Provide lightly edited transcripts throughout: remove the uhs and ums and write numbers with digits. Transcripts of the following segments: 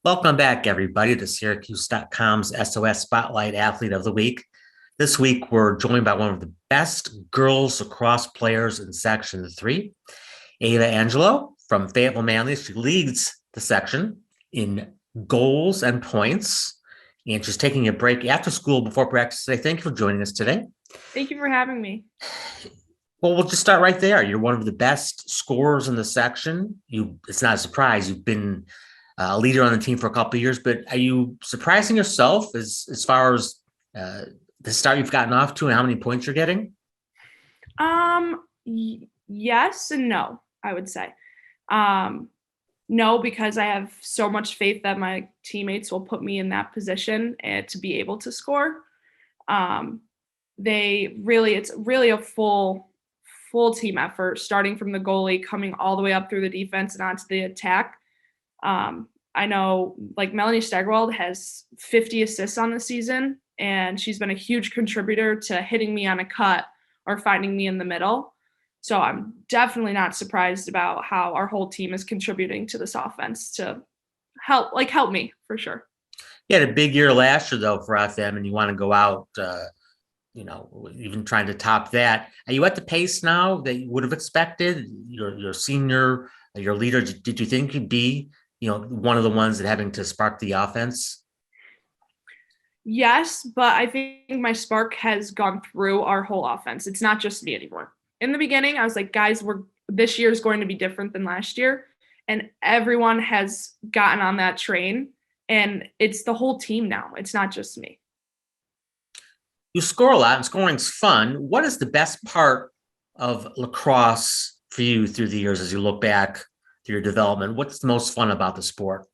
Welcome back, everybody, to syracuse.com's SOS Spotlight Athlete of the Week. This week, we're joined by one of the best girls lacrosse players in Section 3, Ava Angello from Fayetteville-Manlius. She leads the section in goals and points, and she's taking a break after school before practice today. Thank you for joining us today. Thank you for having me. Well, we'll just start right there. You're one of the best scorers in the section. It's not a surprise. You've been a leader on the team for a couple of years, but are you surprising yourself as far as the start you've gotten off to and how many points you're getting? Yes and no, I would say. No, because I have so much faith that my teammates will put me in that position and to be able to score. It's really a full team effort, starting from the goalie, coming all the way up through the defense and onto the attack. I know like Melanie Steigerwald has 50 assists on the season, and she's been a huge contributor to hitting me on a cut or finding me in the middle. So I'm definitely not surprised about how our whole team is contributing to this offense to help me for sure. You had a big year last year though for FM, and you want to go out, even trying to top that. Are you at the pace now that you would have expected? Your senior, your leader, did you think you'd be, one of the ones that having to spark the offense? Yes, but I think my spark has gone through our whole offense. It's not just me anymore. In the beginning, I was like, guys, this year is going to be different than last year. And everyone has gotten on that train, and it's the whole team now. It's not just me. You score a lot, and scoring's fun. What is the best part of lacrosse for you through the years as you look back through your development? What's the most fun about the sport?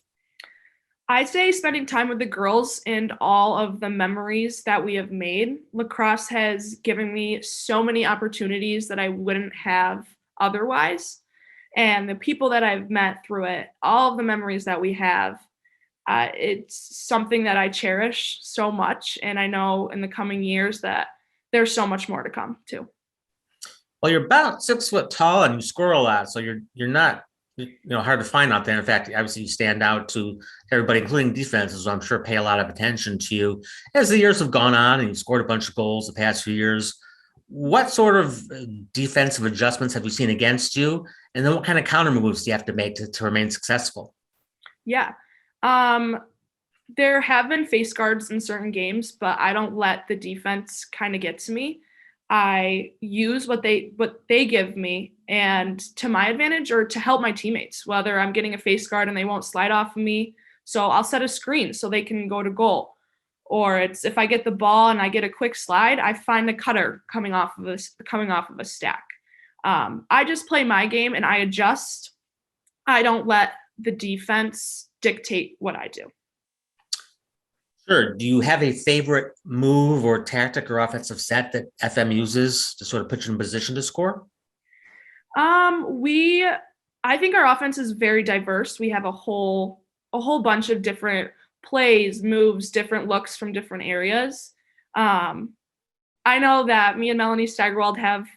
I'd say spending time with the girls and all of the memories that we have made. Lacrosse has given me so many opportunities that I wouldn't have otherwise. And the people that I've met through it, all of the memories that we have, it's something that I cherish so much. And I know in the coming years that there's so much more to come too. Well, you're about 6 foot tall and you score a lot, so you're not hard to find out there. In fact, obviously you stand out to everybody, including defenses, who I'm sure pay a lot of attention to you. As the years have gone on and you scored a bunch of goals the past few years, what sort of defensive adjustments have you seen against you? And then what kind of counter moves do you have to make to remain successful? Yeah. There have been face guards in certain games, but I don't let the defense kind of get to me. I use what they give me and to my advantage or to help my teammates, whether I'm getting a face guard and they won't slide off of me. So I'll set a screen so they can go to goal. Or it's if I get the ball and I get a quick slide, I find a cutter coming off of a stack. I just play my game and I adjust. I don't let the defense dictate what I do. Sure. Do you have a favorite move or tactic or offensive set that FM uses to sort of put you in position to score? I think our offense is very diverse. We have a whole bunch of different plays, moves, different looks from different areas. I know that me and Melanie Steigerwald have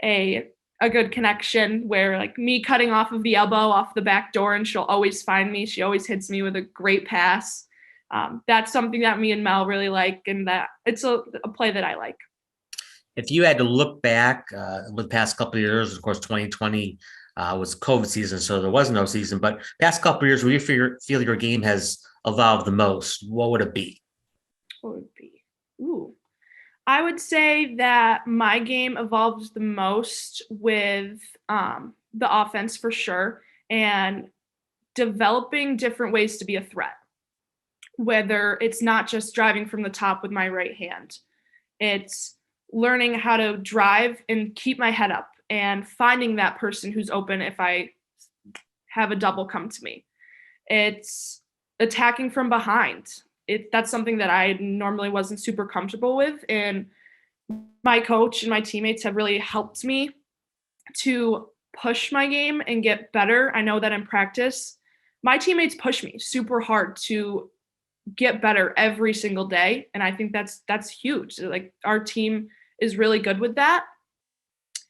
a good connection where like me cutting off of the elbow off the back door and she'll always find me. She always hits me with a great pass. That's something that me and Mel really like, and that it's a play that I like. If you had to look back with the past couple of years, of course, 2020 was COVID season, so there was no season, but past couple of years where you feel your game has evolved the most, what would it be? What would it be? Ooh. I would say that my game evolved the most with the offense for sure, and developing different ways to be a threat. Whether it's not just driving from the top with my right hand, it's learning how to drive and keep my head up and finding that person who's open if I have a double come to me. It's attacking from behind. That's something that I normally wasn't super comfortable with. And my coach and my teammates have really helped me to push my game and get better. I know that in practice, my teammates push me super hard to get better every single day. And I think that's huge. Like our team is really good with that.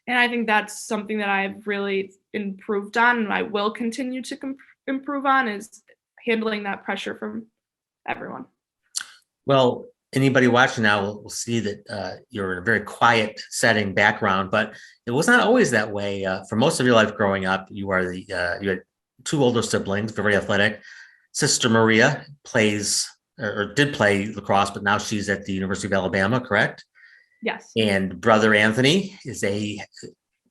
And I think that's something that I've really improved on and I will continue to improve on is handling that pressure from everyone. Well, anybody watching now will see that you're in a very quiet setting background, but it was not always that way. For most of your life growing up, you had two older siblings, very athletic. Sister Maria plays or did play lacrosse, but now she's at the University of Alabama, correct? Yes. And brother Anthony is a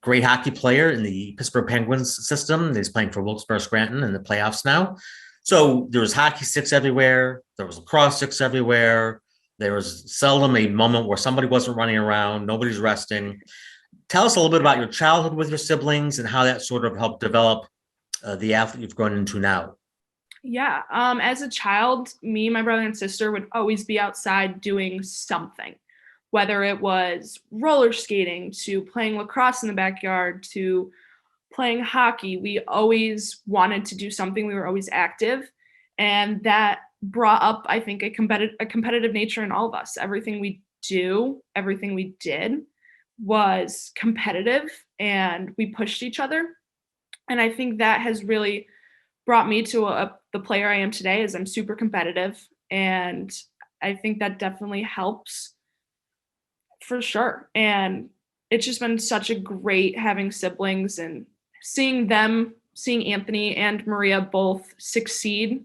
great hockey player in the Pittsburgh Penguins system. He's playing for Wilkes-Barre Scranton in the playoffs now. So there was hockey sticks everywhere. There was lacrosse sticks everywhere. There was seldom a moment where somebody wasn't running around, nobody's resting. Tell us a little bit about your childhood with your siblings and how that sort of helped develop the athlete you've grown into now. Yeah. As a child, me, my brother and sister would always be outside doing something, whether it was roller skating to playing lacrosse in the backyard to playing hockey. We always wanted to do something. We were always active. And that brought up, I think, a competitive nature in all of us. Everything we did was competitive, and we pushed each other. And I think that has really brought me to the player I am today. Is I'm super competitive, and I think that definitely helps for sure. And it's just been such a great having siblings and seeing Anthony and Maria both succeed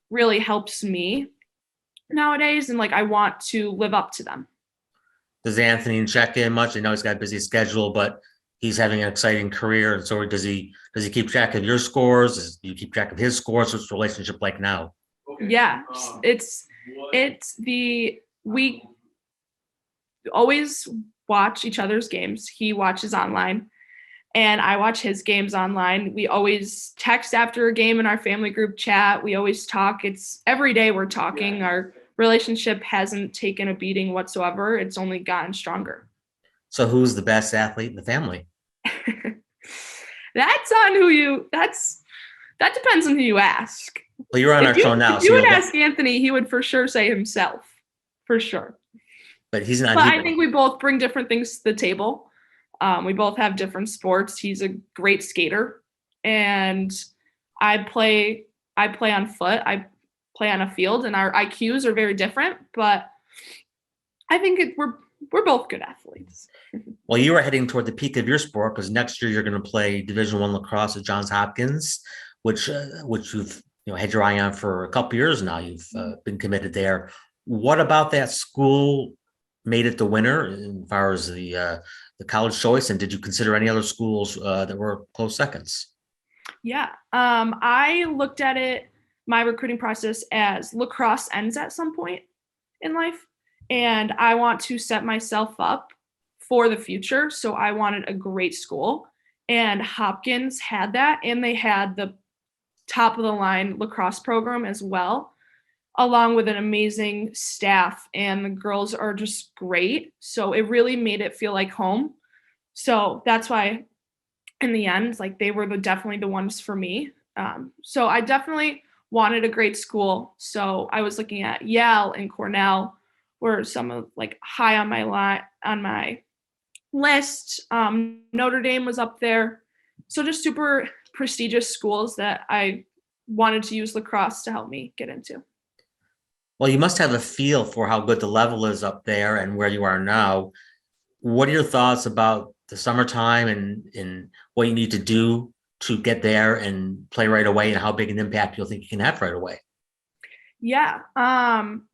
really helps me nowadays. And like, I want to live up to them. Does Anthony check in much? I know he's got a busy schedule, but he's having an exciting career. And so does he keep track of your scores? Do you keep track of his scores? What's the relationship like now? Yeah, we always watch each other's games. He watches online and I watch his games online. We always text after a game in our family group chat. We always talk. It's every day we're talking. Our relationship hasn't taken a beating whatsoever. It's only gotten stronger. So who's the best athlete in the family? That depends on who you ask. Well, you're on our show now. If you would ask Anthony, he would for sure say himself, for sure. But he's not. But I think we both bring different things to the table. We both have different sports. He's a great skater, and I play on foot. I play on a field, and our IQs are very different. But I think we're both good athletes. Well, you are heading toward the peak of your sport because next year you're going to play Division I lacrosse at Johns Hopkins, which you've had your eye on for a couple years now. You've been committed there. What about that school made it the winner as far as the college choice? And did you consider any other schools that were close seconds? Yeah, I looked at it, my recruiting process, as lacrosse ends at some point in life, and I want to set myself up for the future. So I wanted a great school, and Hopkins had that, and they had the top of the line lacrosse program as well, along with an amazing staff, and the girls are just great. So it really made it feel like home. So that's why in the end, like, they were definitely the ones for me. So I definitely wanted a great school. So I was looking at Yale and Cornell were some of high on my list. Notre Dame was up there. So just super prestigious schools that I wanted to use lacrosse to help me get into. Well, you must have a feel for how good the level is up there and where you are now. What are your thoughts about the summertime and what you need to do to get there and play right away, and how big an impact you'll think you can have right away? Yeah. I'm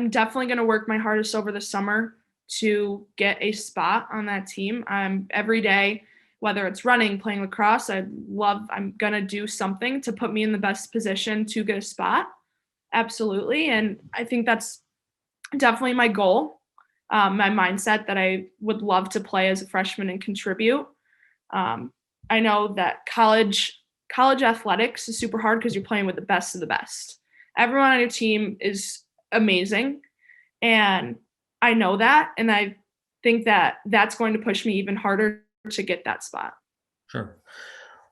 definitely going to work my hardest over the summer to get a spot on that team. Every day, whether it's running, playing lacrosse, I'm going to do something to put me in the best position to get a spot. Absolutely. And I think that's definitely my goal, my mindset, that I would love to play as a freshman and contribute. I know that college athletics is super hard because you're playing with the best of the best. Everyone on your team is amazing, and I know that, and I think that that's going to push me even harder to get that spot. Sure.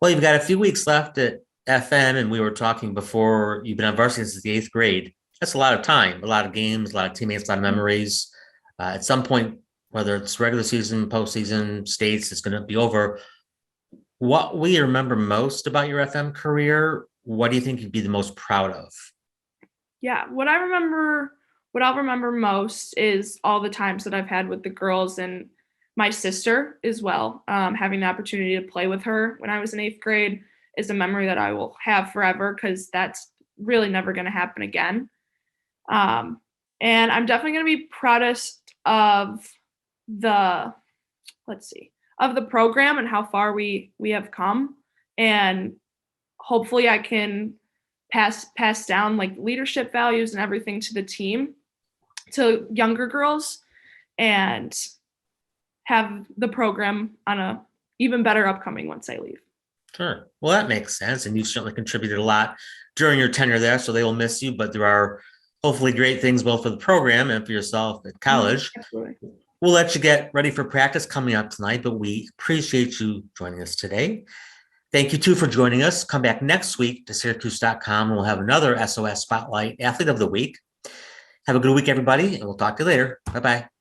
Well, you've got a few weeks left at FM, and we were talking before, you've been on varsity since the 8th grade. That's a lot of time, a lot of games, a lot of teammates, a lot of memories. At some point, whether it's regular season, postseason, states, it's going to be over. What we remember most about your FM career what do you think you'd be the most proud of? Yeah, what I'll remember most is all the times that I've had with the girls and my sister as well. Having the opportunity to play with her when I was in 8th grade is a memory that I will have forever because that's really never going to happen again. And I'm definitely going to be proudest of the, of the program and how far we have come. And hopefully I can pass down like leadership values and everything to the team, to younger girls, and have the program on a even better upcoming once I leave. Sure. Well, that makes sense. And you certainly contributed a lot during your tenure there, so they will miss you, but there are hopefully great things both for the program and for yourself at college. Absolutely. We'll let you get ready for practice coming up tonight, but we appreciate you joining us today. Thank you too for joining us. Come back next week to syracuse.com and we'll have another SOS Spotlight Athlete of the Week. Have a good week, everybody, and we'll talk to you later. Bye-bye.